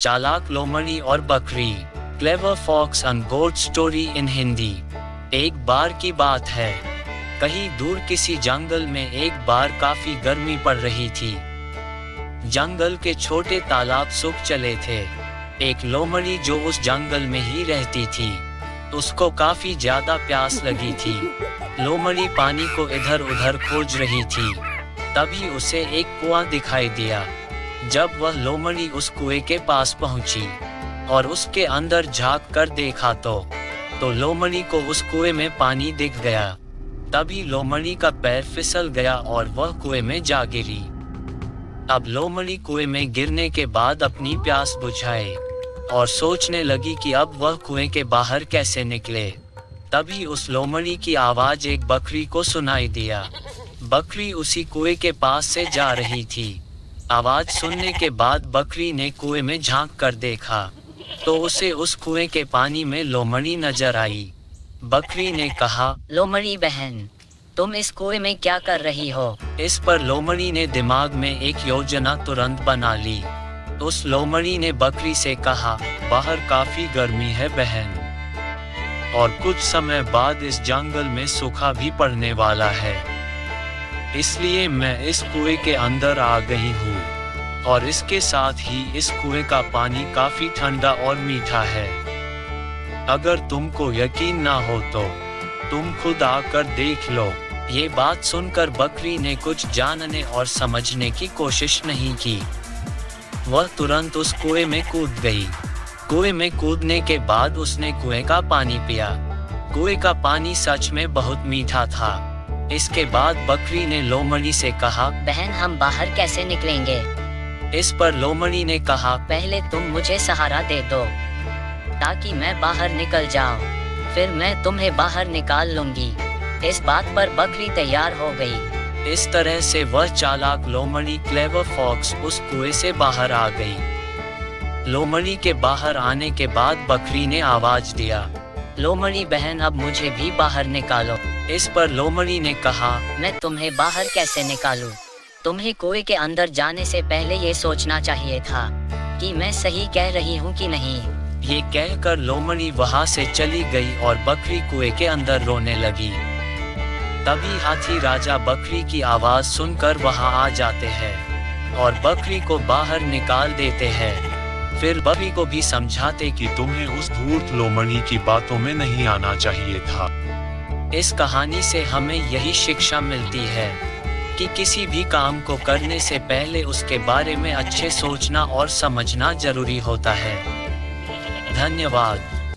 चालाक लोमड़ी और बकरी, clever fox and goat story in Hindi. एक बार की बात है, कहीं दूर किसी जंगल में एक बार काफी गर्मी पड़ रही थी। जंगल के छोटे तालाब सूख चले थे। एक लोमड़ी जो उस जंगल में ही रहती थी, उसको काफी ज्यादा प्यास लगी थी। लोमड़ी पानी को इधर उधर खोज रही थी, तभी उसे एक कुआं दिखाई दिया। जब वह लोमड़ी उस कुएं के पास पहुंची और उसके अंदर झांक कर देखा तो लोमड़ी को उस कुएं में पानी दिख गया। तभी लोमड़ी का पैर फिसल गया और वह कुएं में जा गिरी। अब लोमड़ी कुएं में गिरने के बाद अपनी प्यास बुझाए और सोचने लगी कि अब वह कुएं के बाहर कैसे निकले। तभी उस लोमड़ी की आवाज एक बकरी को सुनाई दिया। बकरी उसी कुएं के पास से जा रही थी। आवाज सुनने के बाद बकरी ने कुएं में झांक कर देखा तो उसे उस कुएं के पानी में लोमड़ी नजर आई। बकरी ने कहा, लोमड़ी बहन, तुम इस कुएं में क्या कर रही हो? इस पर लोमड़ी ने दिमाग में एक योजना तुरंत बना ली। उस लोमड़ी ने बकरी से कहा, बाहर काफी गर्मी है बहन, और कुछ समय बाद इस जंगल में सूखा भी पड़ने वाला है, इसलिए मैं इस कुएं के अंदर आ गई हूँ। और इसके साथ ही इस कुएं का पानी काफी ठंडा और मीठा है। अगर तुमको यकीन ना हो तो तुम खुद आकर देख लो। ये बात सुनकर बकरी ने कुछ जानने और समझने की कोशिश नहीं की। वह तुरंत उस कुएं में कूद गई। कुएं में कूदने के बाद उसने कुएं का पानी पिया। कुएं का पानी सच में बहुत मीठा था। इसके बाद बकरी ने लोमड़ी से कहा, बहन, हम बाहर कैसे निकलेंगे? इस पर लोमड़ी ने कहा, पहले तुम मुझे सहारा दे दो ताकि मैं बाहर निकल जाऊं, फिर मैं तुम्हें बाहर निकाल लूंगी। इस बात पर बकरी तैयार हो गई। इस तरह से वह चालाक लोमड़ी क्लेवर फॉक्स उस कुएं से बाहर आ गई। लोमड़ी के बाहर आने के बाद बकरी ने आवाज दिया, लोमड़ी बहन, अब मुझे भी बाहर निकालो। इस पर लोमड़ी ने कहा, मैं तुम्हें बाहर कैसे निकालूं? तुम्हें कुएं के अंदर जाने से पहले ये सोचना चाहिए था कि मैं सही कह रही हूँ कि नहीं। ये कहकर लोमड़ी वहाँ से चली गई और बकरी कुएं के अंदर रोने लगी। तभी हाथी राजा बकरी की आवाज सुनकर वहाँ आ जाते हैं और बकरी को बाहर निकाल देते हैं। फिर बकरी को भी समझाते कि तुम्हें उस धूर्त लोमड़ी की बातों में नहीं आना चाहिए था। इस कहानी से हमें यही शिक्षा मिलती है कि किसी भी काम को करने से पहले उसके बारे में अच्छे सोचना और समझना जरूरी होता है। धन्यवाद।